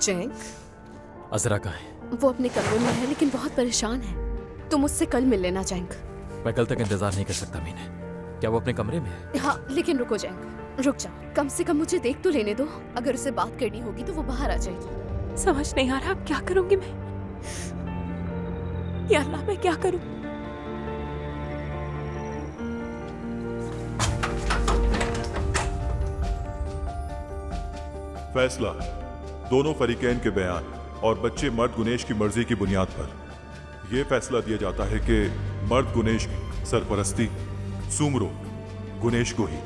जैंक, अजरा कहाँ है? वो अपने कमरे में है लेकिन बहुत परेशान है। तुम उससे कल मिल लेना जैंक। मैं कल तक इंतजार नहीं कर सकता मीना। क्या वो अपने कमरे में है? हाँ लेकिन रुको जैंक, रुक जाओ, कम से कम मुझे देख तो लेने दो। अगर उसे बात करनी होगी तो वो बाहर आ जाएगी। समझ नहीं आ रहा अब क्या करूंगी मैं। या अल्लाह मैं क्या करूं? फैसला दोनों फरीकैन के बयान और बच्चे मर्द गुनेश की मर्जी की बुनियाद पर यह फैसला दिया जाता है कि मर्द गुनेश की सरपरस्ती सुमरो गुनेश को ही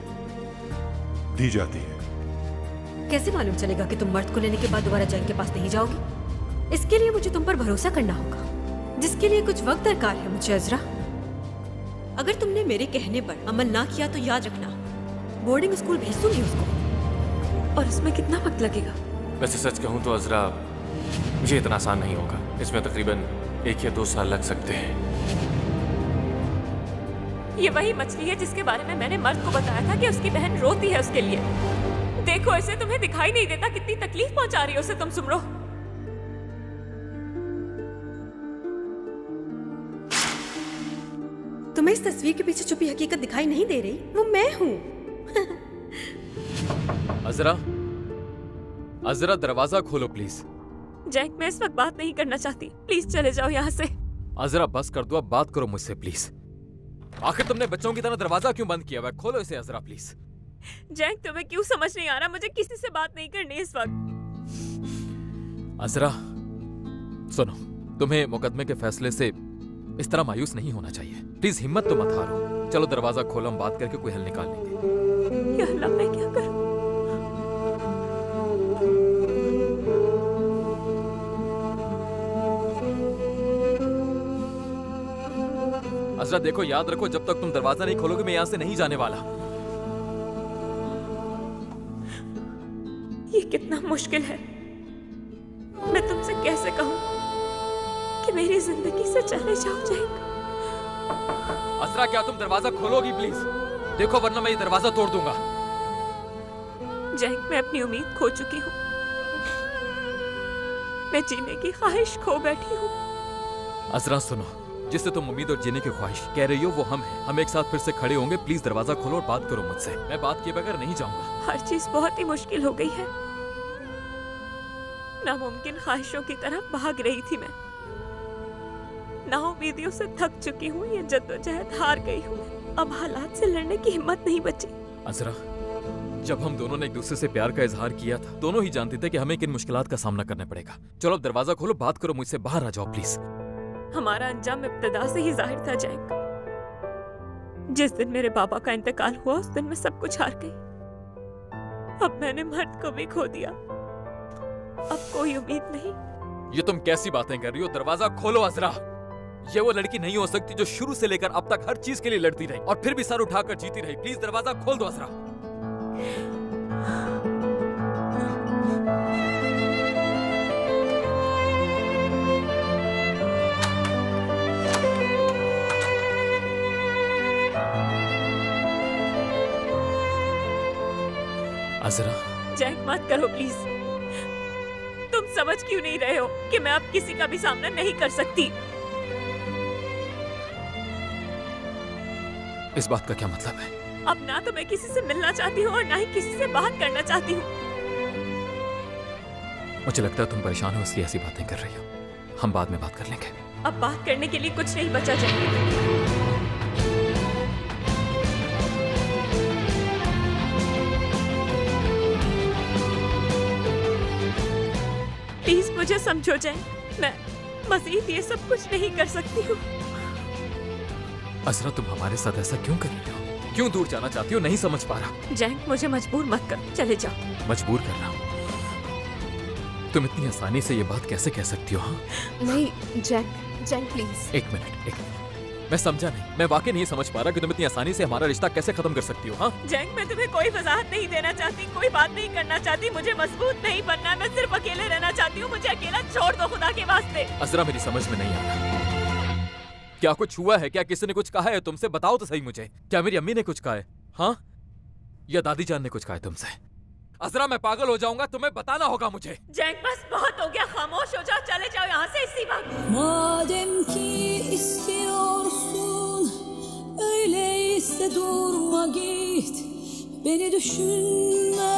दी जाती है। कैसे मालूम चलेगा कि तुम मर्द को लेने के बाद दोबारा जैंक के पास नहीं जाओगी? इसके लिए मुझे तुम पर भरोसा करना होगा, जिसके लिए कुछ वक्त दरकार है मुझे अजरा। अगर तुमने मेरे कहने पर अमल ना किया तो याद रखना, बोर्डिंग स्कूल भेज दूंगी उसको। और इसमें कितना वक्त लगेगा? वैसे सच कहूं तो अजरा, ये इतना आसान नहीं होगा। इसमें तकरीबन 1 या 2 साल लग सकते हैं। ये वही मछली है जिसके बारे में मैंने मर्द को बताया था कि उसकी बहन रोती है उसके लिए। देखो ऐसे तुम्हें दिखाई नहीं देता कितनी तकलीफ पहुंचा रही हो उसे तुम सुमरो। तुम्हें इस तस्वीर के पीछे छुपी हकीकत दिखाई नहीं दे रही? वो मैं हूँ। अजरा, अजरा दरवाजा खोलो प्लीज। जैक मैं इस वक्त बात नहीं करना चाहती, प्लीज चले जाओ यहाँ से। अजरा बस कर दो, अब बात करो मुझसे प्लीज। आखिर तुमने बच्चों की तरह दरवाजा क्यों बंद किया हुआ है? खोलो इसे अजरा प्लीज। जैक तुम्हें क्यों समझ नहीं आ रहा? मुझे किसी से बात नहीं करनी इस वक्त। अजरा सुनो, तुम्हें मुकदमे के फैसले से इस तरह मायूस नहीं होना चाहिए। प्लीज हिम्मत तो मत हारो। चलो दरवाजा खोलो, हम बात करके कोई हल निकाल लेंगे। या अल्लाह मैं क्या करूं? अजरा देखो, याद रखो जब तक तुम दरवाजा नहीं खोलोगे मैं यहां से नहीं जाने वाला। ये कितना मुश्किल है। मैं तुमसे कैसे कहूं कि मेरी जिंदगी से चले जाओ जैक। अजरा क्या तुम दरवाजा खोलोगी प्लीज? देखो वरना मैं ये दरवाजा तोड़ दूंगा। जैक मैं अपनी उम्मीद खो चुकी हूँ। मैं जीने की ख्वाहिश खो बैठी हूँ। अजरा सुनो, जिससे तुम उम्मीद और जीने की ख्वाहिश कह रही हो वो हम हैं। हम एक साथ फिर से खड़े होंगे। प्लीज दरवाजा खोलो और बात करो मुझसे। मैं बात किए बगैर नहीं जाऊंगा। हर चीज बहुत ही मुश्किल हो गई है। नामुमकिन ख्वाहिशों की तरफ भाग रही थी मैं। नाउमीदियों से थक चुकी हूँ। ये जद्दोजहद हार गई हूँ। अब हालात से लड़ने की हिम्मत नहीं बची। अजरा, जब हम दोनों ने एक दूसरे से प्यार का इजहार किया था, दोनों ही जानते थे कि हमें किन मुश्किलात का सामना करना पड़ेगा। चलो अब दरवाजा खोलो, बात करो मुझसे। बाहर आ जाओ प्लीज। हमारा अंजाम इब्तिदा से ही जाहिर था जैक। जिस दिन मेरे बाबा का इंतकाल हुआ उस दिन मैं सब कुछ हार गई। अब मैंने मर्द को भी खो दिया। अब कोई उम्मीद नहीं। ये तुम कैसी बातें कर रही हो? दरवाजा खोलो अजरा। ये वो लड़की नहीं हो सकती जो शुरू से लेकर अब तक हर चीज के लिए लड़ती रही और फिर भी सर उठाकर जीती रही। प्लीज दरवाजा खोल दो अजरा। अजरा जैक मत करो प्लीज। तुम समझ क्यों नहीं रहे हो कि मैं अब किसी का भी सामना नहीं कर सकती? इस बात का क्या मतलब है? अब ना तो मैं किसी से मिलना चाहती हूँ और ना ही किसी से बात करना चाहती हूँ। मुझे लगता है तुम परेशान हो इसलिए ऐसी बातें कर रही हो। हम बाद में बात कर लेंगे। अब बात करने के लिए कुछ नहीं बचा जैक। प्लीज मुझे समझो जैन, मैं मजीद ये सब कुछ नहीं कर सकती हूँ। अजरा तुम हमारे साथ ऐसा क्यों कर रही हो? क्यों दूर जाना चाहती हो? नहीं समझ पा रहा। जैक मुझे मजबूर मत कर, चले जाओ। मजबूर कर रहा हूँ? तुम इतनी आसानी से ये बात कैसे कह सकती हो? हाँ नहीं जैक, जैक प्लीज। एक मिनट, मैं समझा नहीं। मैं वाकई नहीं समझ पा रहा कि तुम इतनी आसानी से हमारा रिश्ता कैसे खत्म कर सकती हो। हाँ जैक मैं तुम्हें कोई वजाहत नहीं देना चाहती, कोई बात नहीं करना चाहती। मुझे मजबूत नहीं बनना, मैं सिर्फ अकेले रहना चाहती हूँ। मुझे अकेला छोड़ दो खुदा के वास्ते। अजरा मेरी समझ में नहीं आ रहा। क्या कुछ हुआ है? क्या किसी ने कुछ कहा है तुमसे? बताओ तो सही मुझे। क्या मेरी अम्मी ने कुछ कहा है? हाँ, या दादी जान ने कुछ कहा है तुमसे? अजरा मैं पागल हो जाऊंगा, तुम्हें बताना होगा मुझे। जैंग बस बहुत हो गया, खामोश हो जाओ, चले जाओ यहाँ से इसी वक्त। Madem ki istiyorsun, öyleyse durma git. Beni düşünme,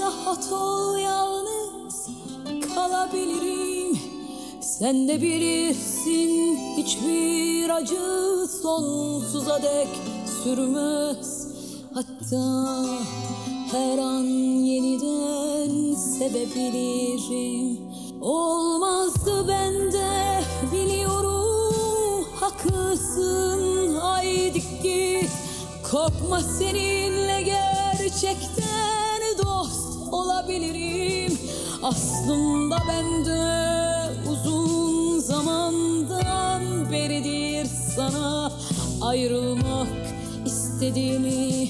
rahat ol, yalnız kalabilirim. Sen de bilirsin, hiçbir acı sonsuza dek sürmez. Hatta her an yeniden sevebilirim. Olmazdı bende, biliyorum, haklısın, haydi git. Korkma, seninle gerçekten dost olabilirim. Aslında bende uzun zamandan beridir sana ayrılmak istediğimi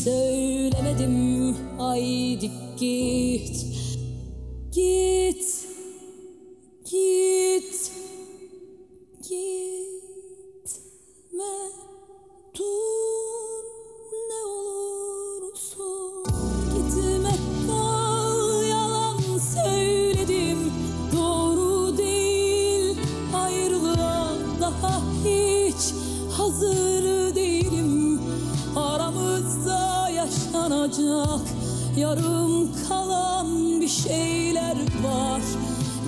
söylemedim. Haydi git, git, git, gitme, dur ne olursun, gitme, kal, yalan söyledim, doğru değil, ayrılığa daha hiç hazır değilim. Aramızda yaşanacak yarım kalan bir şeyler var.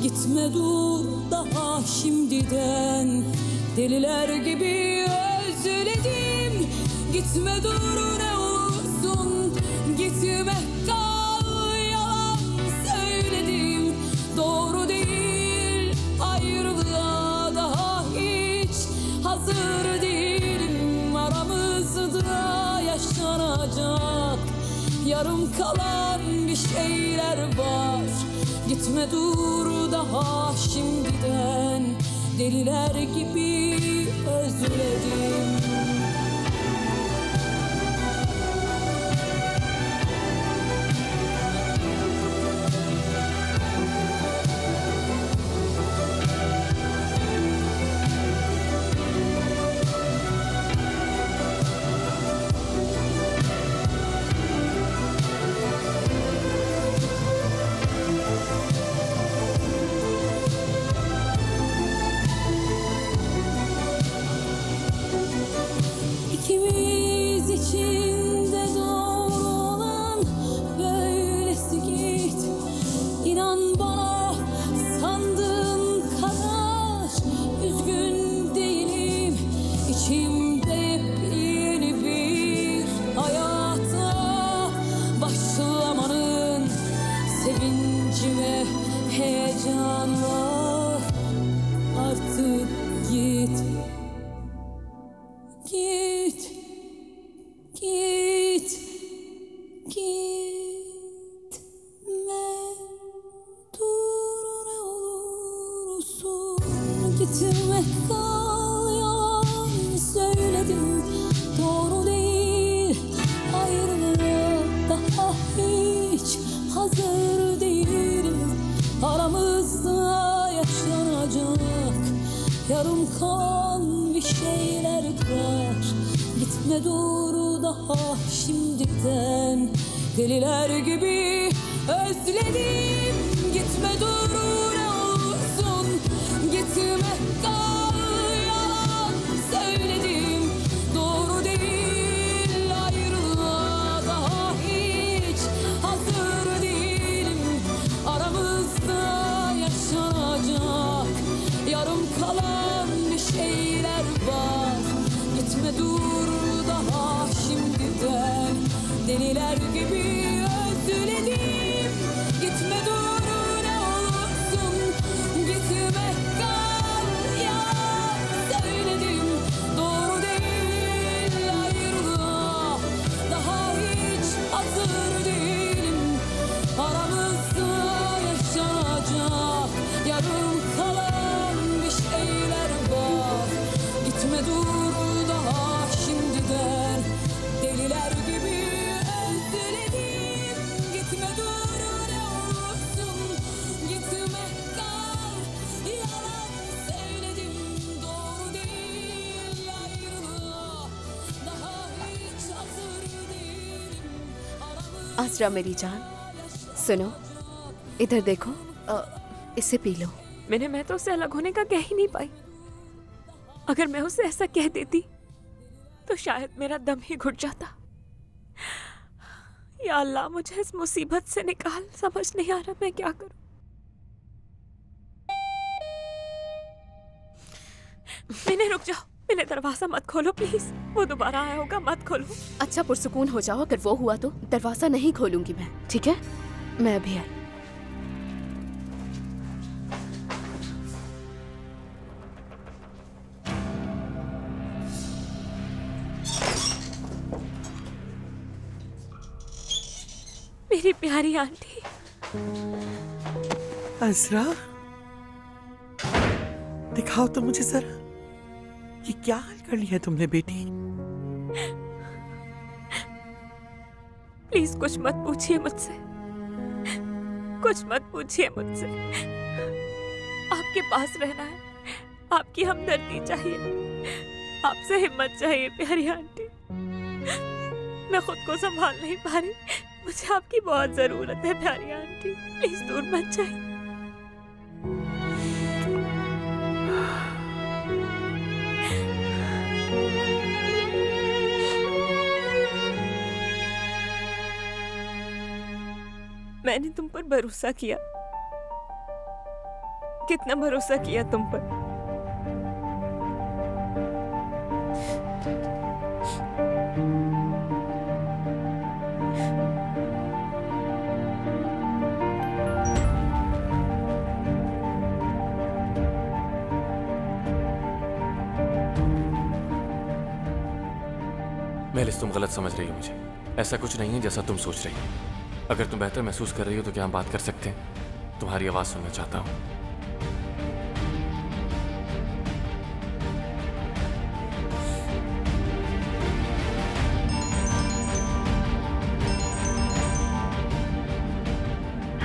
Gitme, dur daha şimdiden, deliler gibi özledim. Gitme, dur ne olursun, gitme, kal, yalan söyledim, doğru değil, ayrılığa daha hiç hazır değilim. Aramızda yaşanacak yarım kalan bir şeyler var. Gitme, dur daha şimdiden, deliler gibi özledim. İkimiz için de doğru olan böylesi, git. İnan bana, sandığın kadar üzgün değilim. İçimde yepyeni bir hayata başlamanın sevinci ve heyecanı var. Artık git, git, git, gitme, dur ne olursun, gitme, kal, yalan söyledim, doğru değil, ayrılığa daha hiç hazır değilim. Aramızda yaşanacak yarım kalan bir şeyler var. Gitme, dur daha şimdiden, deliler gibi özledim. Gitme, dur ne olursun, gitme, kal, yalan söyledim, doğru değil, ayrılığa daha hiç hazır değilim. Aramızda yaşanacak yarım kalan bir şeyler var. Gitme, dur daha şimdiden, deliler gibi özledim. Gitme, dur ne olursun, gitme, kal, yalan söyledim, doğru değil, ayrılığa daha hiç hazır değilim. Aramızda yaşanacak yarım kalan bir şeyler var. Gitme, dur daha şimdiden, deliler gibi özledim. Gitme, dur ne olursun, gitme, kal, yalan söyledim, doğru değil, ayrılığa daha hiç hazır değilim. Asra मेरी जान, सुनो, इधर देखो, इसे P low. मैं तो उससे अलग होने का कह ही नहीं पाई। अगर मैं उसे ऐसा कह देती तो शायद मेरा दम ही घुट जाता। या अल्लाह, मुझे इस मुसीबत से निकाल। समझ नहीं आ रहा मैं क्या करूं। मैंने रुक जाओ, मैंने दरवाजा मत खोलो प्लीज। वो दोबारा आया होगा, मत खोलो। अच्छा पुरसुकून हो जाओ, अगर वो हुआ तो दरवाजा नहीं खोलूंगी मैं, ठीक है? मैं अभी आई। मेरी प्यारी आंटी। अज़रा, दिखाओ तो मुझे जरा, ये क्या हाल कर लिया तुमने बेटी? प्लीज कुछ मत पूछिए मुझसे, कुछ मत पूछिए मुझसे। आपके पास रहना है, आपकी हमदर्दी चाहिए, आपसे हिम्मत चाहिए प्यारी आंटी। मैं खुद को संभाल नहीं पा रही, मुझे आपकी बहुत जरूरत है प्यारी आंटी। प्लीज दूर मत जाइए। मैंने तुम पर भरोसा किया, कितना भरोसा किया तुम पर। मेलिस, तुम गलत समझ रही हो मुझे। ऐसा कुछ नहीं है जैसा तुम सोच रही हो। अगर तुम बेहतर महसूस कर रही हो तो क्या हम बात कर सकते हैं? तुम्हारी आवाज सुनना चाहता हूं।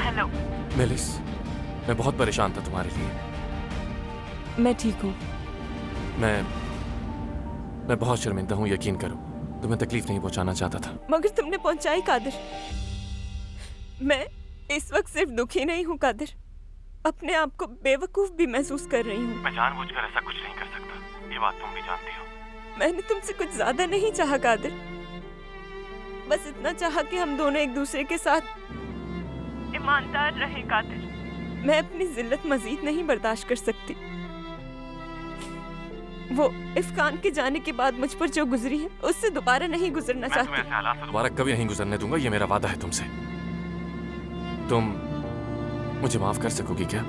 हेलो मेलिस, मैं बहुत परेशान था तुम्हारे लिए। मैं ठीक हूँ। मैं बहुत शर्मिंदा हूँ, यकीन करो। तुम्हें तकलीफ नहीं पहुंचाना चाहता था, मगर तुमने पहुंचाई कादिर। मैं इस वक्त सिर्फ दुखी नहीं हूँ कादिर, अपने आप को बेवकूफ भी महसूस कर रही हूँ। मैं जानबूझकर ऐसा कुछ नहीं कर सकता, ये बात तुम भी जानती हो। मैंने तुमसे कुछ ज्यादा नहीं चाहा कादिर, बस इतना चाहा कि हम दोनों एक दूसरे के साथ ईमानदार रहें कादिर। मैं अपनी जिल्लत मजीद नहीं बर्दाश्त कर सकती। वो इफ्कान के जाने के बाद मुझ पर जो गुजरी है, उससे दोबारा नहीं गुजरना चाहती। मैं ऐसे हालात से दोबारा कभी नहीं गुजरने दूंगा, ये मेरा वादा है तुमसे। तुम मुझे माफ कर सकोगी क्या?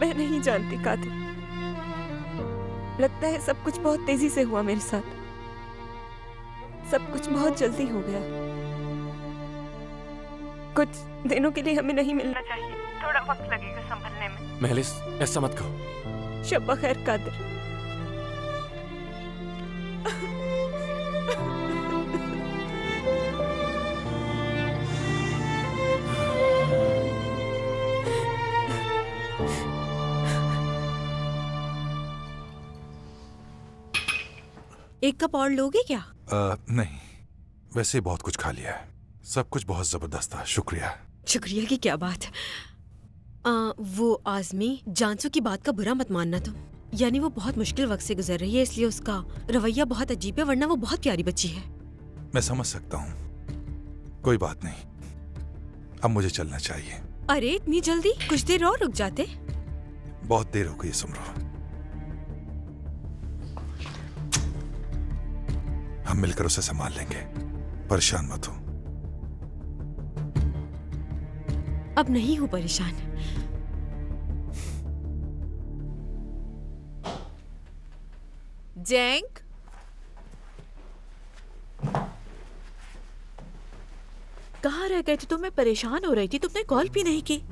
मैं नहीं जानती कादिर, लगता है सब कुछ बहुत तेजी से हुआ मेरे साथ। सब कुछ बहुत जल्दी हो गया। कुछ दिनों के लिए हमें नहीं मिलना चाहिए, थोड़ा वक्त लगेगा संभलने में। मेलिस, ऐसा मत कहो। शब्बा खैर कादिर। एक कप और लोगे क्या? नहीं, वैसे बहुत कुछ खा लिया है। सब कुछ बहुत जबरदस्त था, शुक्रिया। शुक्रिया की क्या बात। वो आज़मी, जांसू की बात का बुरा मत मानना तुम। यानी वो बहुत मुश्किल वक्त से गुजर रही है, इसलिए उसका रवैया बहुत अजीब है, वरना वो बहुत प्यारी बच्ची है। मैं समझ सकता हूँ, कोई बात नहीं। अब मुझे चलना चाहिए। अरे इतनी जल्दी? कुछ देर और रुक जाते। बहुत देर हो गई सुमरो। हम मिलकर उसे संभाल लेंगे, परेशान मत हो। अब नहीं हूँ परेशान। जैंग, कहाँ रह गए थे तुम? मैं परेशान हो रही थी, तुमने कॉल भी नहीं की।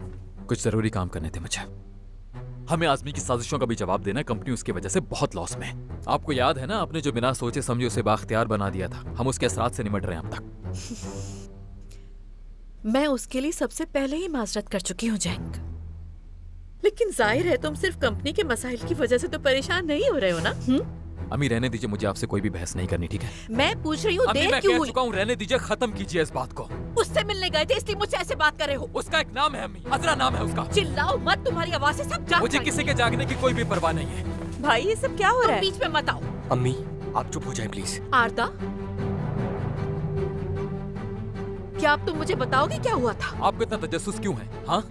कुछ जरूरी काम करने थे मुझे। हमें आज़मी की साजिशों का भी जवाब देना है। कंपनी उसकी वजह से बहुत लॉस में है। आपको याद है ना, आपने जो बिना सोचे समझे उसे बाख्तियार बना दिया था। हम उसके असरात से निमट रहे हैं अब तक। मैं उसके लिए सबसे पहले ही माजरत कर चुकी हूँ जैंग, लेकिन जाहिर है तुम सिर्फ कंपनी के मसाइल की वजह से तो परेशान नहीं हो रहे हो ना? अम्मी रहने दीजिए, मुझे आपसे कोई भी बहस नहीं करनी, ठीक है? मैं पूछ रही हूँ अम्मी देर मैं क्यों कह हुई? चुका हूँ, रहने दीजिए, खत्म कीजिए इस बात को। उससे मिलने गए थे इसलिए मुझसे ऐसे बात कर रहे हो। उसका एक नाम है अम्मी, अजरा नाम है उसका। चिल्लाओ मत, तुम्हारी आवाज से सब जाग मुझे जाएंगे। किसी के जागने की कोई भी परवाह नहीं है। भाई ये सब क्या हो रहा है? बीच में मत आओ। अम्मी आप चुप हो जाएं प्लीज। आरदा, क्या आप तुम मुझे बताओगे क्या हुआ था? आपको इतना तजस्सुस क्यों है? हाँ,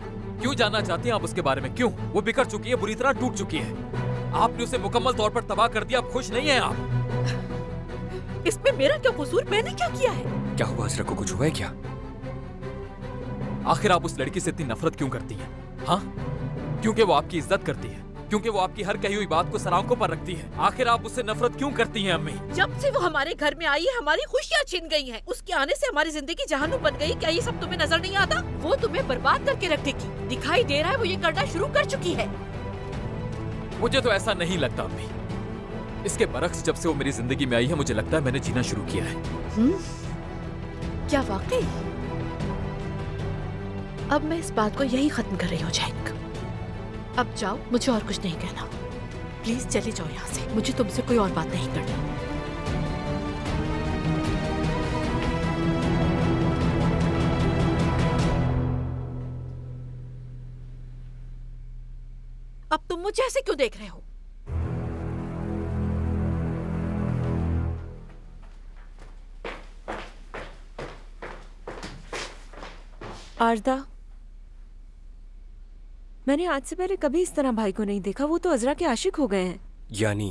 क्यों जानना चाहती हैं आप उसके बारे में? क्यों? वो बिखर चुकी है, बुरी तरह टूट चुकी है। आपने उसे मुकम्मल तौर पर तबाह कर दिया, आप खुश नहीं हैं आप? इसमें मेरा क्या कसूर? मैंने क्या किया है? क्या हुआ अजरा को, कुछ हुआ है क्या? आखिर आप उस लड़की से इतनी नफरत क्यों करती हैं? हाँ, क्योंकि वो आपकी इज्जत करती है, क्योंकि वो आपकी हर कही हुई बात को सर आंखों पर रखती है। आखिर आप उससे नफरत क्यों करती हैं अम्मी? जब से वो हमारे घर में आई है हमारी खुशियाँ छिन गई हैं। उसके आने से हमारी जिंदगी जहानुम बन गई। क्या ये सब तुम्हें नजर नहीं आता? वो तुम्हें बर्बाद करके रख देगी। दिखाई दे रहा है वो ये करना शुरू कर चुकी है। मुझे तो ऐसा नहीं लगता अम्मी। इसके बरक्स जब से वो मेरी जिंदगी में आई है, मुझे लगता है मैंने जीना शुरू किया है। क्या वाकई? अब मैं इस बात को यही खत्म कर रही हूँ जैक। अब जाओ, मुझे और कुछ नहीं कहना। प्लीज चले जाओ यहाँ से। मुझे तुमसे कोई और बात नहीं करनी। अब तुम मुझे ऐसे क्यों देख रहे हो? आरदा, मैंने आज से पहले कभी इस तरह भाई को नहीं देखा। वो तो अजरा के आशिक हो गए हैं। यानी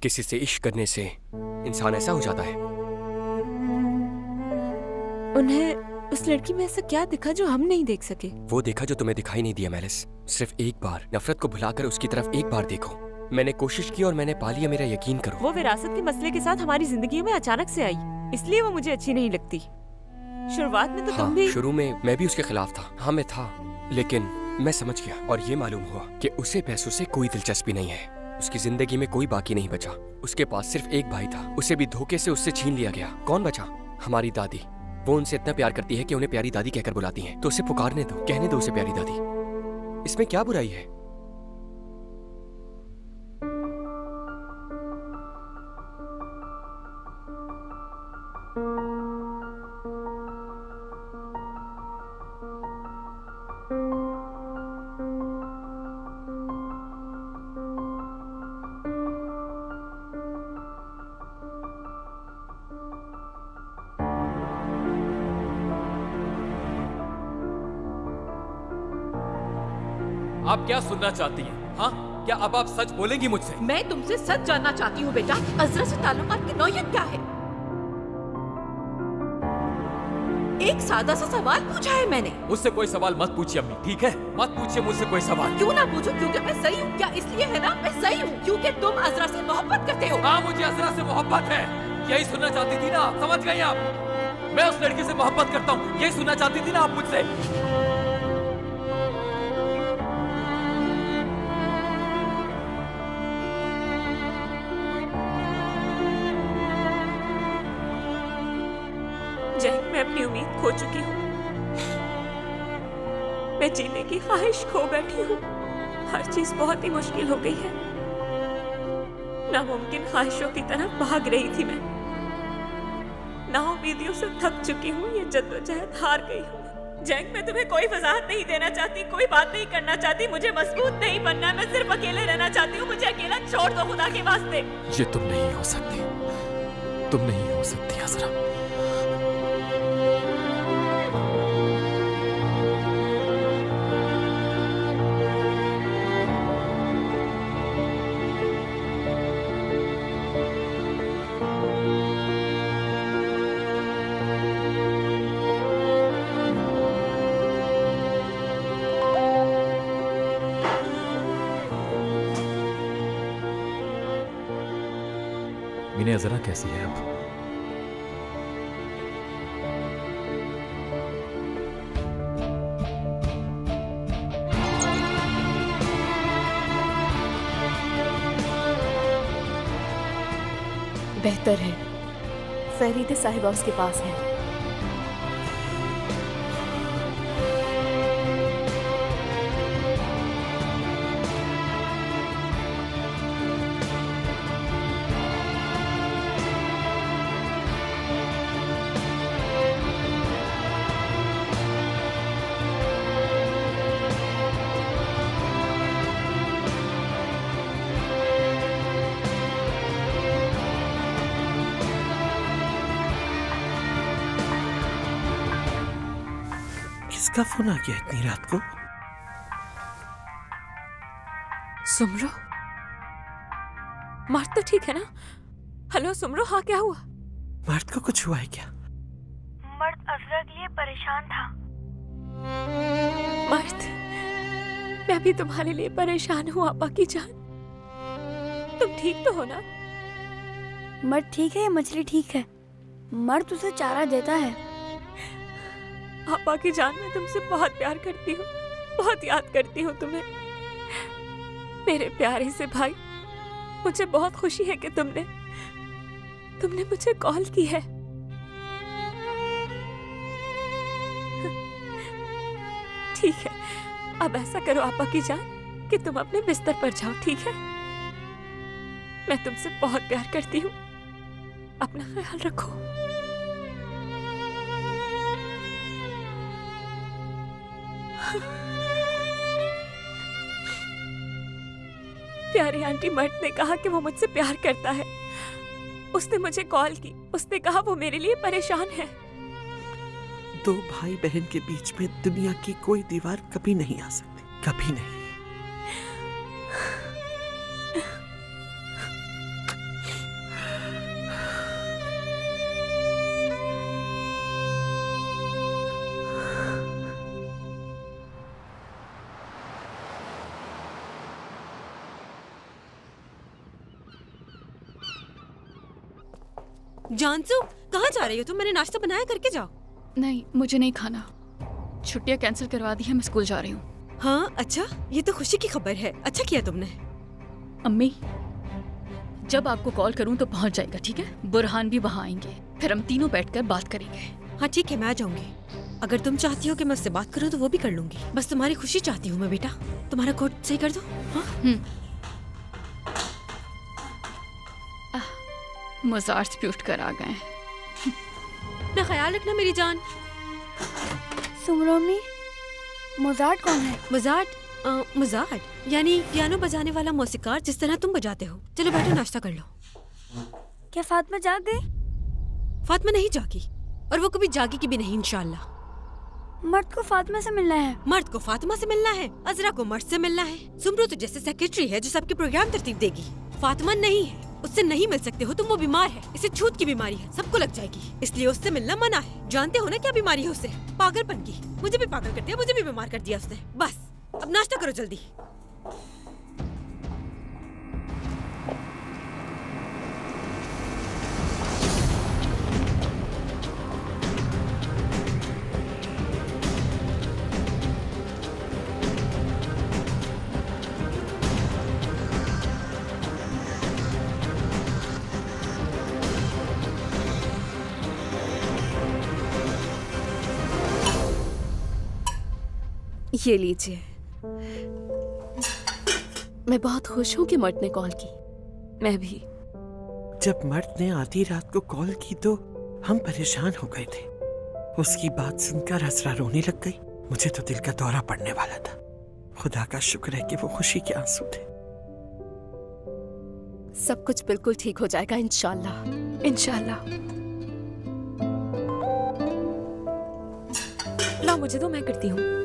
किसी से इश्क करने से इंसान ऐसा हो जाता है? उन्हें उस लड़की में ऐसा क्या दिखा जो हम नहीं देख सके? वो देखा जो तुम्हें दिखाई नहीं दिया मेलिस। सिर्फ एक बार नफरत को भुलाकर उसकी तरफ एक बार देखो। मैंने कोशिश की और मैंने पा लिया, मेरा यकीन करो। वो विरासत के मसले के साथ हमारी जिंदगी में अचानक से आई, इसलिए वो मुझे अच्छी नहीं लगती। शुरुआत में तो हाँ, तुम भी। शुरू में मैं भी उसके खिलाफ था। हाँ मैं था, लेकिन मैं समझ गया और ये मालूम हुआ कि उसे पैसों से कोई दिलचस्पी नहीं है। उसकी जिंदगी में कोई बाकी नहीं बचा। उसके पास सिर्फ एक भाई था, उसे भी धोखे से उससे छीन लिया गया। कौन बचा? हमारी दादी। वो उनसे इतना प्यार करती है कि उन्हें प्यारी दादी कहकर बुलाती हैं। तो उसे पुकारने दो, कहने दो उसे प्यारी दादी। इसमें क्या बुराई है? आप क्या सुनना चाहती हैं? हाँ, क्या अब आप सच बोलेंगी मुझसे? मैं तुमसे सच जानना चाहती हूँ बेटा। अजरा से ताल्लुकात की नौयत क्या है? एक सादा सा सवाल पूछा है मैंने। मुझसे कोई सवाल मत पूछिए अम्मी, ठीक है? मत पूछिए मुझसे कोई सवाल। क्यों ना पूछो? क्योंकि मैं सही हूँ। क्या इसलिए है ना मैं सही हूँ क्योंकि तुम अजरा से मोहब्बत करते हो? हाँ, मुझे अजरा से मोहब्बत है। यही सुनना चाहती थी ना आप? समझ गई आप? मैं उस लड़की से मोहब्बत करता हूँ, यही सुनना चाहती थी ना आप मुझसे? जैक, मैं अपनी उम्मीद खो चुकी हूँ। मैं जीने की ख्वाहिश खो बैठी हूँ। हर चीज बहुत ही मुश्किल हो गई है। नामुमकिन ख्वाहिशों की तरफ भाग रही थी मैं। नाउमीदियों से थक चुकी हूँ। ये जद्दोजहद हार गई हूँ। जैक, मैं तुम्हें कोई वजाहत नहीं देना चाहती, कोई बात नहीं करना चाहती। मुझे मजबूत नहीं बनना, मैं सिर्फ अकेले रहना चाहती हूँ। मुझे अकेला छोड़ दो खुदा के वास्ते। ये तुम नहीं हो सकती, तुम नहीं हो सकती अजरा। मीने, अजरा कैसी है अब? बेहतर है। फरीदे साहिबा उसके पास है। किसका फोन आ गया इतनी रात को? सुमरो, मर्द तो ठीक है ना? हेलो सुमरो, हाँ क्या हुआ? मर्द को कुछ हुआ है क्या? मर्द अजरा के लिए परेशान था। मर्द, मैं भी तुम्हारे लिए परेशान हूँ आपा की जान। तुम ठीक तो हो ना? मर्द ठीक है या मछली ठीक है? मर्द उसे चारा देता है। आपा की जान, मैं तुमसे बहुत प्यार करती हूँ, बहुत याद करती हूँ तुम्हें, मेरे प्यारे से भाई। मुझे बहुत खुशी है कि तुमने मुझे कॉल की है। ठीक है, अब ऐसा करो आपा की जान कि तुम अपने बिस्तर पर जाओ, ठीक है? मैं तुमसे बहुत प्यार करती हूँ, अपना ख्याल रखो। प्यारी आंटी मर्द ने कहा कि वो मुझसे प्यार करता है। उसने मुझे कॉल की, उसने कहा वो मेरे लिए परेशान है। दो भाई बहन के बीच में दुनिया की कोई दीवार कभी नहीं आ सकती, कभी नहीं। जानसू, कहाँ जा रही हो तुम? मैंने नाश्ता बनाया, करके जाओ। नहीं, मुझे नहीं खाना। छुट्टियां कैंसिल करवा दी है, मैं स्कूल जा रही हूँ। हाँ अच्छा, ये तो खुशी की खबर है। अच्छा किया तुमने। अम्मी, जब आपको कॉल करूँ तो पहुँच जाएगा, ठीक है? बुरहान भी वहाँ आएंगे, फिर हम तीनों बैठकर बात करेंगे। हाँ ठीक है, मैं आ जाऊंगी। अगर तुम चाहती हो कि मैं उससे बात करूँ तो वो भी कर लूंगी। बस तुम्हारी खुशी चाहती हूँ मैं बेटा। तुम्हारा कोट सही कर दो। हाँ मुज़ार्ट प्यूट कर आ गए। अपना ख्याल रखना मेरी जान। सुमरोमी, मोजार्ट कौन है? मुज़ार्ट यानी पियानो बजाने वाला मौसीकार, जिस तरह तुम बजाते हो। चलो बैठो, नाश्ता कर लो। क्या फातिमा जाग गई? फातिमा नहीं जागी, और वो कभी जागेगी भी नहीं इंशाल्लाह। मर्द को फातिमा से मिलना है। मर्द को फातिमा से मिलना है, अजरा को मर्द से मिलना है। सुमरो तो जैसे सेक्रेटरी है जो सबके प्रोग्राम तरतीब देगी। फातिमा नहीं है, उससे नहीं मिल सकते हो तुम। वो बीमार है, इसे छूत की बीमारी है, सबको लग जाएगी, इसलिए उससे मिलना मना है। जानते हो ना क्या बीमारी है उसे? पागलपन की। मुझे भी पागल कर दिया, मुझे भी बीमार कर दिया उसने। बस अब नाश्ता करो जल्दी। ये लीजिए। मैं बहुत खुश हूँ कि मर्द ने कॉल की। मैं भी। जब मर्द ने आधी रात को कॉल की तो हम परेशान हो गए थे। उसकी बात सुनकर असरा रोने लग गई। मुझे तो दिल का दौरा पड़ने वाला था। खुदा का शुक्र है कि वो खुशी के आंसू थे। सब कुछ बिल्कुल ठीक हो जाएगा इंशाल्लाह, इंशाल्लाह। ला मुझे दो, मैं करती हूँ।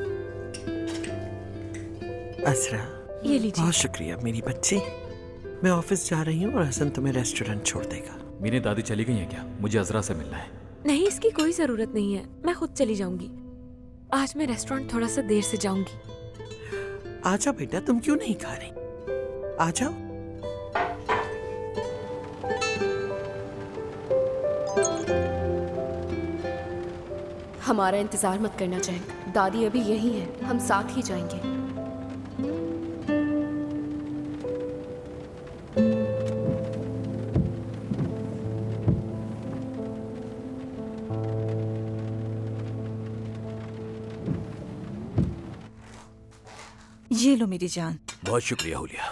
असरा, ये लीजिए। बहुत शुक्रिया मेरी बच्ची। मैं ऑफिस जा रही हूँ और हसन तुम्हें रेस्टोरेंट छोड़ देगा। मेरी दादी चली गई है क्या? मुझे अजरा से मिलना है। नहीं, इसकी कोई जरूरत नहीं है, मैं खुद चली जाऊंगी। आज मैं रेस्टोरेंट थोड़ा सा देर से जाऊंगी। आ जाओ बेटा, तुम क्यों नहीं खा रही? आ जाओ। हमारा इंतजार मत करना चाहिए, दादी अभी यही है, हम साथ ही जाएंगे। ये लो मेरी जान। बहुत शुक्रिया हुलिया।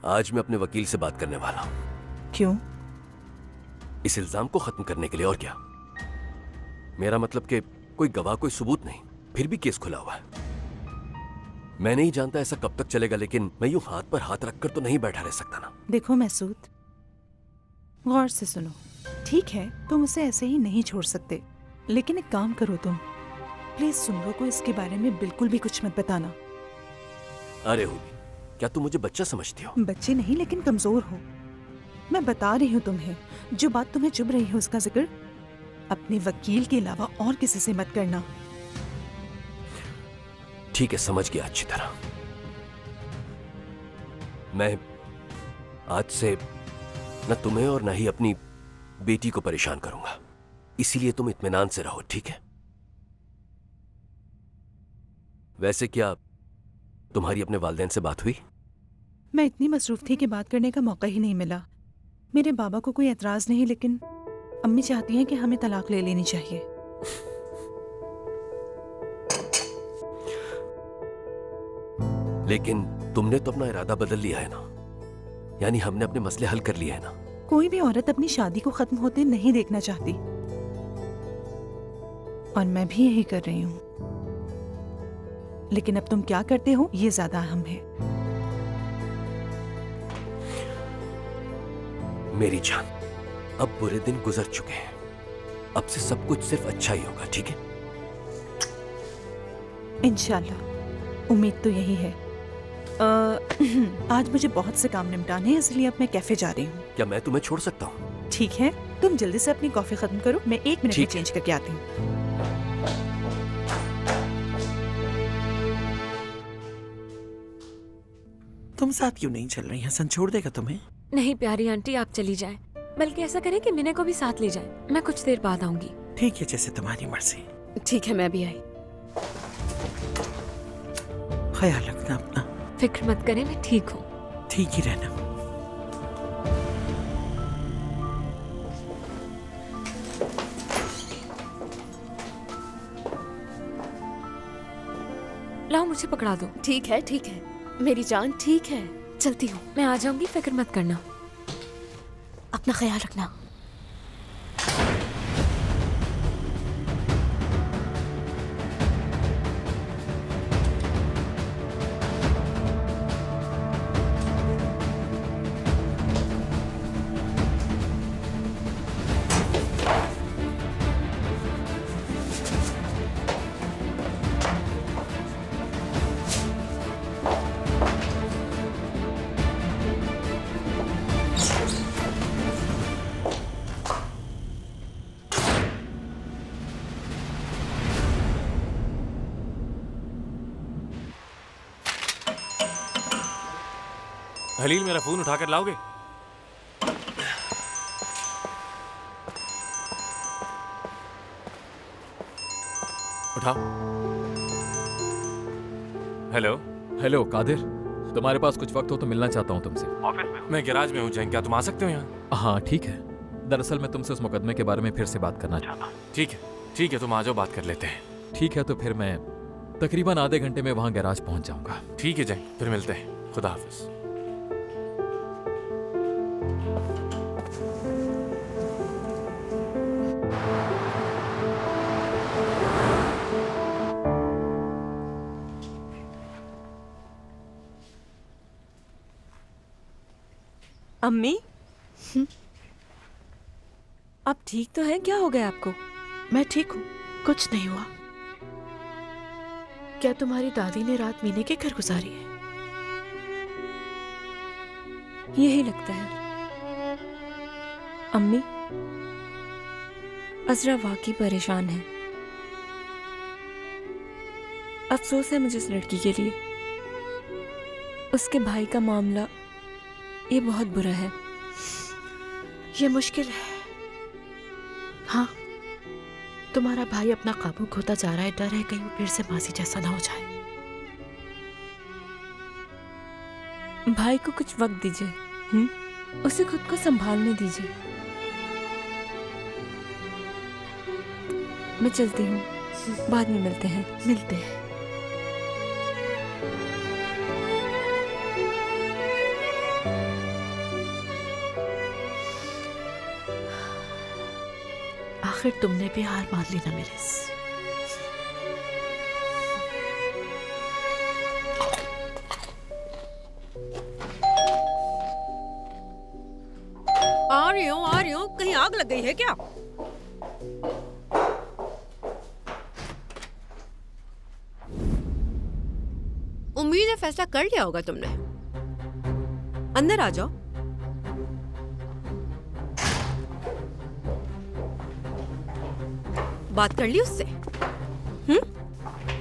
आज मैं अपने वकील से बात करने वाला हूँ। क्यों? इस इल्जाम को खत्म करने के लिए। और क्या? मेरा मतलब कि कोई गवाह, कोई सबूत नहीं, फिर भी केस खुला हुआ है। मैं नहीं जानता ऐसा कब तक चलेगा, लेकिन मैं यूं हाथ पर हाथ रखकर तो नहीं बैठा रह सकता ना। देखो महसूद, गौर से सुनो। ठीक है, तुम उसे ऐसे ही नहीं छोड़ सकते, लेकिन एक काम करो तुम, प्लीज सुमरो को इसके बारे में बिल्कुल भी कुछ मत बताना। अरे हुबी, क्या तुम मुझे बच्चा समझती हो? बच्चे नहीं, लेकिन कमजोर हो। मैं बता रही हूँ तुम्हें, जो बात तुम्हें चुभ रही है उसका जिक्र अपने वकील के अलावा और किसी से मत करना। ठीक है, समझ गया अच्छी तरह। मैं आज से न तुम्हें और न ही अपनी बेटी को परेशान करूंगा, इसीलिए तुम इत्मीनान से रहो, ठीक है? वैसे क्या तुम्हारी अपने वालिदैन से बात हुई? मैं इतनी मसरूफ थी कि बात करने का मौका ही नहीं मिला। मेरे बाबा को कोई एतराज नहीं, लेकिन अम्मी चाहती हैं कि हमें तलाक ले लेनी चाहिए। लेकिन तुमने तो अपना इरादा बदल लिया है ना, यानी हमने अपने मसले हल कर लिए हैं ना। कोई भी औरत अपनी शादी को खत्म होते नहीं देखना चाहती, और मैं भी यही कर रही हूँ। लेकिन अब तुम क्या करते हो ये ज्यादा अहम है। मेरी जान, अब बुरे दिन गुजर चुके हैं, अब से सब कुछ सिर्फ अच्छा ही होगा, ठीक है? इंशाल्लाह, उम्मीद तो यही है। आज मुझे बहुत से काम निपटाने हैं, इसलिए अब मैं कैफे जा रही हूँ। क्या मैं तुम्हें छोड़ सकता हूँ? ठीक है, तुम जल्दी से अपनी कॉफी खत्म करो, मैं 1 मिनट में चेंज करके आती हूँ। तुम साथ क्यों नहीं चल रही? हसन छोड़ देगा तुम्हें? नहीं प्यारी आंटी, आप चली जाएं। बल्कि ऐसा करें कि मिने को भी साथ ले जाएं। मैं कुछ देर बाद आऊंगी। ठीक है, जैसे तुम्हारी मर्जी। ठीक है, मैं भी आई। ख्याल रखना अपना। फिक्र मत करें, मैं ठीक हूँ। ठीक ही रहना। लाओ, मुझे पकड़ा दो। ठीक है, ठीक है मेरी जान, ठीक है, चलती हूँ। मैं आ जाऊंगी, फिक्र मत करना। अपना ख्याल रखना। हलील, मेरा फोन उठाकर लाओगे? उठाओ। हेलो। हेलो कादिर, तुम्हारे पास कुछ वक्त हो तो मिलना चाहता हूँ तुमसे। ऑफिस में? मैं गैराज में हूँ जैन, क्या तुम आ सकते हो यहाँ? हाँ ठीक है, दरअसल मैं तुमसे उस मुकदमे के बारे में फिर से बात करना चाहता हूँ। ठीक है, ठीक है, तुम आ जाओ, बात कर लेते हैं। ठीक है, तो फिर मैं तकरीबन आधे घंटे में वहाँ गैराज पहुँच जाऊँगा। ठीक है जैन, फिर मिलते हैं। खुदा हाफिज। अम्मी, आप ठीक तो हैं? क्या हो गया आपको? मैं ठीक हूँ, कुछ नहीं हुआ। क्या तुम्हारी दादी ने रात मीने के घर गुजारी है? यही लगता है। अम्मी, अजरा वाकई परेशान है। अफसोस है मुझे इस लड़की के लिए। उसके भाई का मामला ये बहुत बुरा है। ये मुश्किल है। हाँ, तुम्हारा भाई अपना काबू खोता जा रहा है। डर है कहीं वो फिर से मासी जैसा ना हो जाए। भाई को कुछ वक्त दीजिए, उसे खुद को संभालने दीजिए। मैं चलती हूँ, बाद में मिलते हैं। मिलते हैं। आखिर तुमने भी हार मान ली ना मेरे से। आ रही हूँ, कहीं आग लग गई है क्या? है फैसला कर लिया होगा तुमने। अंदर आ जाओ। बात कर ली उससे?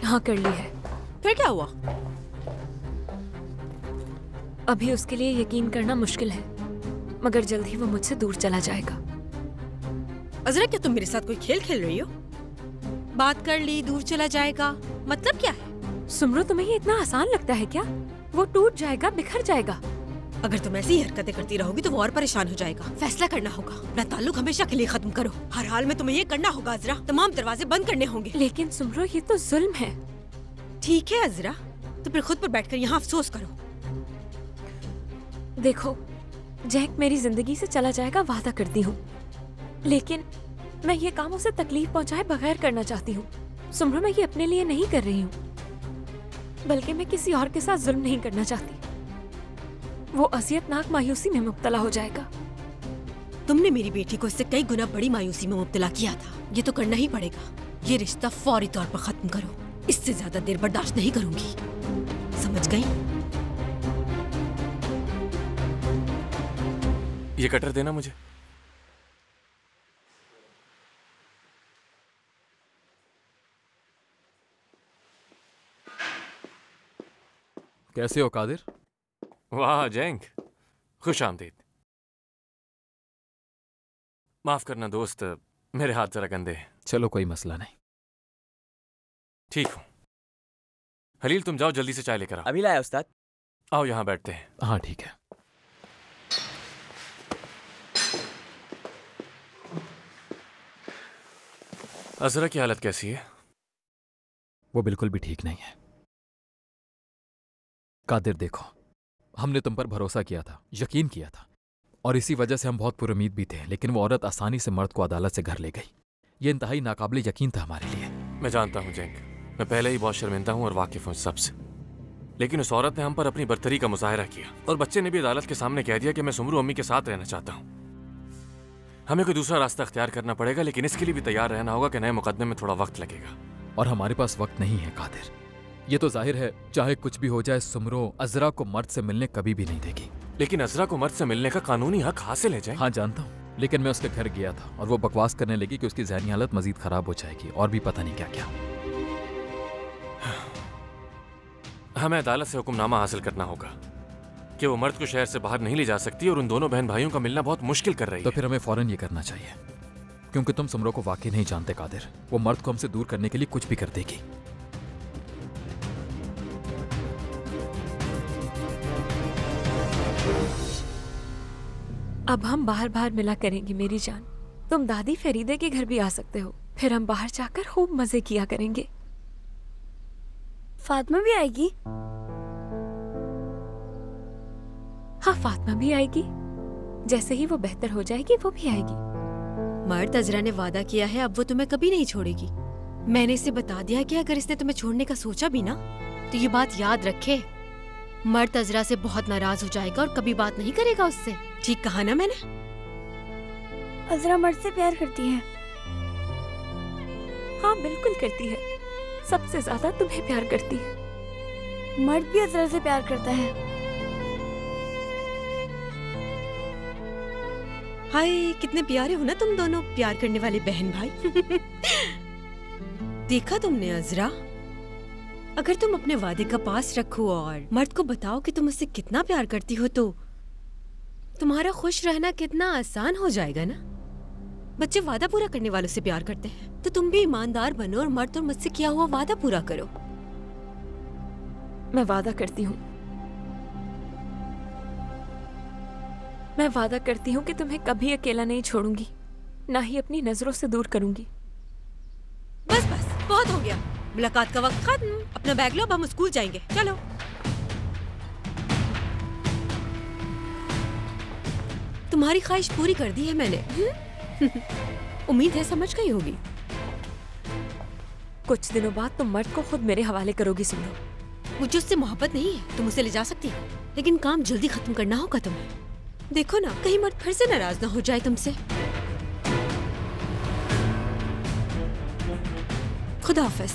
हाँ कर ली है। फिर क्या हुआ? अभी उसके लिए यकीन करना मुश्किल है, मगर जल्द ही वो मुझसे दूर चला जाएगा। अजरा, क्या तुम मेरे साथ कोई खेल खेल रही हो? बात कर ली, दूर चला जाएगा, मतलब क्या है? सुमरो, तुम्हें ये इतना आसान लगता है क्या? वो टूट जाएगा, बिखर जाएगा। अगर तुम ऐसी हरकतें करती रहोगी तो वो और परेशान हो जाएगा। फैसला करना होगा। अपना ताल्लुक हमेशा के लिए खत्म करो। हर हाल में तुम्हें ये करना होगा अजरा। तमाम दरवाजे बंद करने होंगे। लेकिन सुमरो, ये तो जुल्म है। ठीक है अजरा, तो फिर खुद पर बैठकर यहाँ अफसोस करो। देखो, जैक मेरी जिंदगी से चला जाएगा, वादा करती हूँ, लेकिन मैं ये काम उसे तकलीफ पहुँचाए बगैर करना चाहती हूँ। सुमरो, मैं ये अपने लिए नहीं कर रही हूँ, बल्कि मैं किसी और के साथ जुल्म नहीं करना चाहती। वो अजियतनाक मायूसी में मुब्तला हो जाएगा। तुमने मेरी बेटी को इससे कई गुना बड़ी मायूसी में मुब्तला किया था। ये तो करना ही पड़ेगा। ये रिश्ता फौरी तौर पर खत्म करो। इससे ज्यादा देर बर्दाश्त नहीं करूंगी, समझ गई? ये कटर देना मुझे। कैसे हो कादिर? वाह जैंक, खुश आमदीद। माफ करना दोस्त, मेरे हाथ जरा गंदे हैं। चलो कोई मसला नहीं। ठीक हूँ। हलील, तुम जाओ, जल्दी से चाय लेकर आओ। अभी लाया उस्ताद। आओ यहाँ बैठते हैं। हाँ ठीक है। अजरा की हालत कैसी है? वो बिल्कुल भी ठीक नहीं है। कादिर देखो, हमने तुम पर भरोसा किया था, यकीन किया था, और इसी वजह से हम बहुत पुरुमीद भी थे, लेकिन वो औरत आसानी से मर्द को अदालत से घर ले गई। ये इंतहाई नाकाबिले यकीन था हमारे लिए। मैं जानता हूँ जैंक, मैं पहले ही बहुत शर्मिंदा हूँ और वाकिफ हूँ सबसे, लेकिन उस औरत ने हम पर अपनी बर्तरी का मुजाहरा किया और बच्चे ने भी अदालत के सामने कह दिया कि मैं सुमरू अम्मी के साथ रहना चाहता हूँ। हमें कोई दूसरा रास्ता अख्तियार करना पड़ेगा, लेकिन इसके लिए भी तैयार रहना होगा कि नए मुकदमे में थोड़ा वक्त लगेगा। और हमारे पास वक्त नहीं है कादिर। ये तो जाहिर है, चाहे कुछ भी हो जाए, सुमरो अजरा को मर्द से मिलने कभी भी नहीं देगी। लेकिन अजरा को मर्द से मिलने का कानूनी हक हासिल है जैंक। हाँ जानता हूँ, लेकिन मैं उसके घर गया था और वो बकवास करने लगी कि उसकी ज़हनी हालत मजीद खराब हो जाएगी और भी पता नहीं क्या क्या। हमें अदालत से हुक्मनामा हासिल करना होगा कि वो मर्द को शहर से बाहर नहीं ले जा सकती और उन दोनों बहन भाइयों का मिलना बहुत मुश्किल कर रही है। तो फिर हमें फौरन ये करना चाहिए, क्योंकि तुम सुमरो को वाकई नहीं जानते कादिर। वो मर्द को हमसे दूर करने के लिए कुछ भी कर देगी। अब हम बाहर बाहर मिला करेंगे मेरी जान। तुम दादी फरीदे के घर भी आ सकते हो, फिर हम बाहर जाकर खूब मजे किया करेंगे। फातिमा भी आएगी? हाँ, फातिमा भी आएगी। जैसे ही वो बेहतर हो जाएगी वो भी आएगी। मर्द अजरा ने वादा किया है, अब वो तुम्हें कभी नहीं छोड़ेगी। मैंने इसे बता दिया कि अगर इसने तुम्हें छोड़ने का सोचा भी ना, तो ये बात याद रखे, मर्द अजरा से बहुत नाराज हो जाएगा और कभी बात नहीं करेगा उससे। ठीक कहा ना मैंने? अजरा मर्द से प्यार करती है। हाँ बिल्कुल करती है, सबसे ज्यादा तुम्हें प्यार करती है। मर्द भी अजरा से प्यार करता है। हाय, कितने प्यारे हो ना तुम दोनों, प्यार करने वाले बहन भाई। देखा तुमने अजरा, अगर तुम अपने वादे का पास रखो और मर्द को बताओ कि तुम उससे कितना प्यार करती हो, तो तुम्हारा खुश रहना कितना आसान हो जाएगा ना। बच्चे वादा पूरा करने वालों से प्यार करते हैं, तो तुम भी ईमानदार बनो और मर्द और मुझसे किया हुआ वादा पूरा करो। मैं वादा करती हूँ, मैं वादा करती हूँ कि तुम्हें कभी अकेला नहीं छोड़ूंगी, ना ही अपनी नजरों से दूर करूंगी। बस बस, बहुत हो गया। मुलाकात का वक्त खत्म। अपना बैग लो, अब हम स्कूल जाएंगे। चलो। तुम्हारी ख्वाहिश पूरी कर दी है मैंने। उम्मीद है समझ गई होगी। कुछ दिनों बाद तुम मर्द को खुद मेरे हवाले करोगी। सुनो, मुझे उससे मोहब्बत नहीं है, तुम उसे ले जा सकती हो, लेकिन काम जल्दी खत्म करना होगा तुम्हें। देखो ना, कहीं मर्द फिर से नाराज ना हो जाए तुमसे। खुदा हाफिज।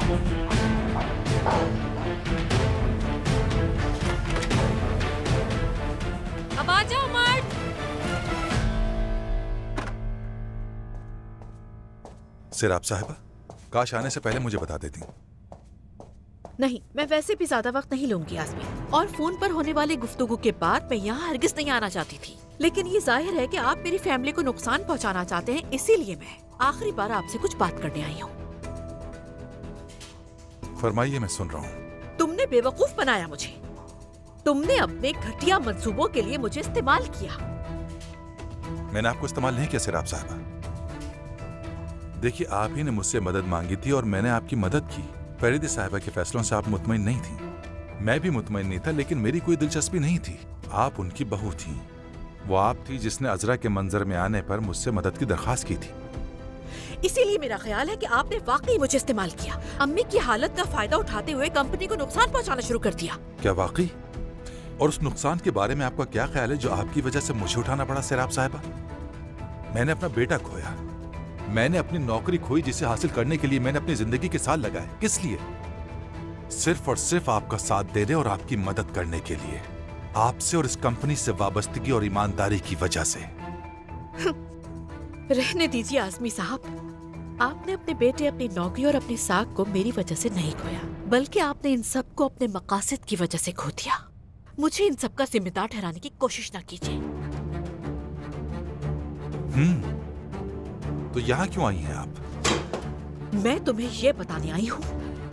अब आ जाओ मर्द। सिराब साहिबा, काश आने से पहले मुझे बता देती। नहीं, मैं वैसे भी ज्यादा वक्त नहीं लूंगी आजमी, और फोन पर होने वाली गुफ्तगू के बाद मैं यहाँ हरगिज नहीं आना चाहती थी। लेकिन ये जाहिर है कि आप मेरी फैमिली को नुकसान पहुँचाना चाहते हैं, इसीलिए मैं आखिरी बार आपसे कुछ बात करने आई हूँ। फरमाइए, मैं सुन रहा हूँ। तुमने बेवकूफ बनाया मुझे। तुमने अपने घटिया मंसूबों के लिए मुझे इस्तेमाल किया। मैंने आपको इस्तेमाल नहीं किया सिराब साहिबा। देखिए, आप ही ने मुझसे मदद मांगी थी और मैंने आपकी मदद की। फरीदी साहिबा के फैसलों से आप मुतमईन नहीं थी, मैं भी मुतमईन नहीं था, लेकिन मेरी कोई दिलचस्पी नहीं थी। आप उनकी बहू थी। वो आप थी जिसने अजरा के मंजर में आने पर मुझसे मदद की दरखास्त की थी। इसीलिए मेरा ख्याल है कि आपने वाकई मुझे इस्तेमाल किया। अम्मी की हालत का फायदा उठाते हुए कंपनी को नुकसान पहुंचाना शुरू कर दिया। क्या वाकई? और उस नुकसान के बारे में आपका क्या ख्याल है जो आपकी वजह से मुझे उठाना पड़ा सिराब साहिबा? मैंने अपना बेटा खोया, मैंने अपनी नौकरी खोई जिसे हासिल करने के लिए मैंने अपनी जिंदगी के साल लगाए। किस लिए? सिर्फ और सिर्फ आपका साथ देने और आपकी मदद करने के लिए। आपसे और इस कंपनी से वाबस्तगी और ईमानदारी की वजह से। रहने दीजिए आजमी साहब, आपने अपने बेटे, अपनी नौकरी और अपनी साख को मेरी वजह से नहीं खोया, बल्कि आपने इन सब को अपने मकासद की वजह से खो दिया। मुझे इन सब का जिम्मेदार ठहराने की कोशिश न कीजिए। तो यहाँ क्यों आई हैं आप? मैं तुम्हें यह बताने आई हूँ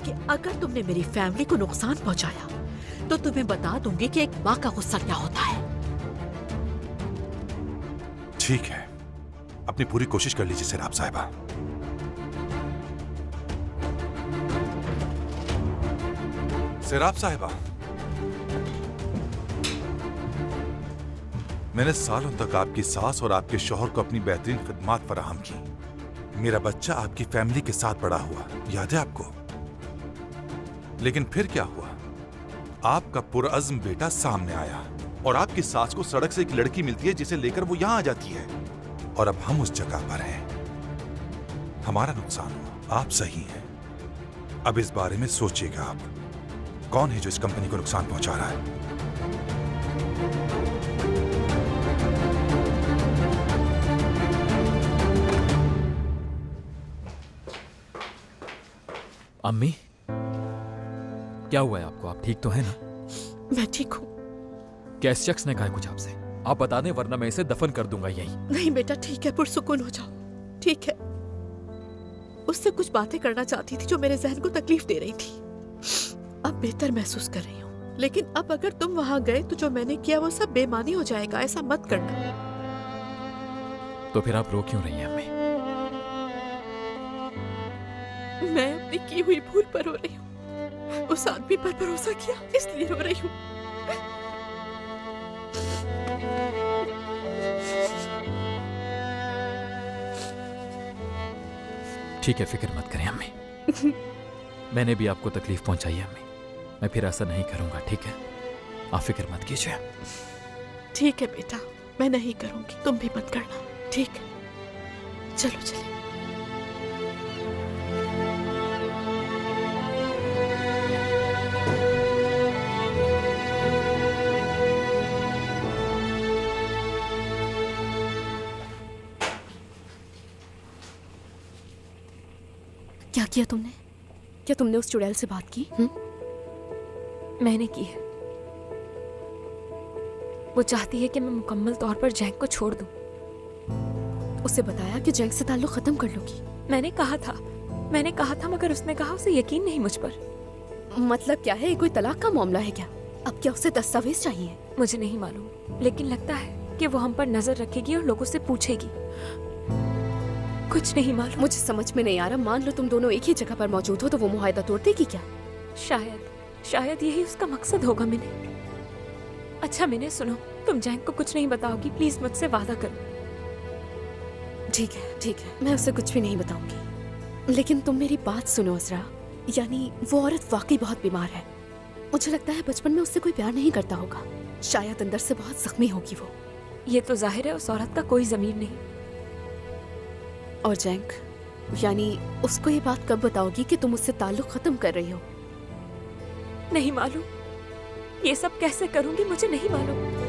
कि अगर तुमने मेरी फैमिली को नुकसान पहुँचाया तो तुम्हें बता दूंगी कि एक माँ का गुस्सा क्या होता है। ठीक है, अपनी पूरी कोशिश कर लीजिए सिराब साहिबा। सिराब साहिबा, मैंने सालों तक आपकी सास और आपके शौहर को अपनी बेहतरीन खिदमत फराहम की। मेरा बच्चा आपकी फैमिली के साथ बड़ा हुआ, याद है आपको? लेकिन फिर क्या हुआ? आपका पुरअज़्म बेटा सामने आया और आपकी सास को सड़क से एक लड़की मिलती है जिसे लेकर वो यहां आ जाती है, और अब हम उस जगह पर हैं। हमारा नुकसान हुआ, आप सही हैं। अब इस बारे में सोचिएगा, आप कौन है जो इस कंपनी को नुकसान पहुंचा रहा है? अम्मी, क्या हुआ है आपको? आप ठीक तो है ना? मैं ठीक हूँ। क्या इस शख्स ने कहा है कुछ आपसे? आप बता दें, वरना मैं इसे दफन कर दूंगा यहीं। नहीं बेटा, ठीक है, पुरसुकून हो जाओ। ठीक है, उससे कुछ बातें करना चाहती थी जो मेरे जहन को तकलीफ दे रही थी। अब बेहतर महसूस कर रही हूँ, लेकिन अब अगर तुम वहां गए तो जो मैंने किया वो सब बेमानी हो जाएगा। ऐसा मत करना। तो फिर आप रो क्यों रही हैं अम्मी? मैं अपनी की हुई भूल पर रो रही हूँ। उस आदमी पर भरोसा किया, इसलिए रो रही हूँ। ठीक है, फिक्र मत करें अम्मी। मैंने भी आपको तकलीफ पहुंचाई है अम्मी, मैं फिर ऐसा नहीं करूंगा, ठीक है? आप फिक्र मत कीजिए। ठीक है बेटा, मैं नहीं करूंगी, तुम भी मत करना, ठीक है? चलो चलिए। क्या किया तुमने? क्या तुमने उस चुड़ैल से बात की? मैंने की है। वो चाहती है कि मैं मुकम्मल तौर पर जैक को छोड़ दूं। उसे बताया कि जैक से ताल्लुक खत्म कर लोगी? मैंने कहा था, मगर उसने कहा उसे यकीन नहीं मुझ पर। मतलब क्या है, ये कोई तलाक का मामला है क्या? अब क्या उसे दस्तावेज चाहिए? मुझे नहीं मालूम, लेकिन लगता है कि वो हम पर नजर रखेगी और लोगों से पूछेगी। कुछ नहीं मालूम। मुझे समझ में नहीं आ रहा। मान लो तुम दोनों एक ही जगह पर मौजूद हो तो वो मुआहदा तोड़ देगी क्या? शायद यही उसका मकसद होगा। मिने, अच्छा मिने सुनो, तुम जैक को कुछ नहीं बताओगी? प्लीज मुझसे वादा करो। ठीक है, मैं उसे कुछ भी नहीं बताऊंगी। लेकिन तुम मेरी बात सुनो अज़रा, यानी वो औरत वाकई बहुत बीमार है। मुझे लगता है बचपन में उससे कोई प्यार नहीं करता होगा। शायद अंदर से बहुत जख्मी होगी वो। ये तो जाहिर है उस औरत का कोई ज़मीर नहीं। और जैक, यानी उसको ये बात कब बताओगी कि तुम उससे ताल्लुक खत्म कर रही हो? नहीं मालूम, ये सब कैसे करूंगी मुझे नहीं मालूम।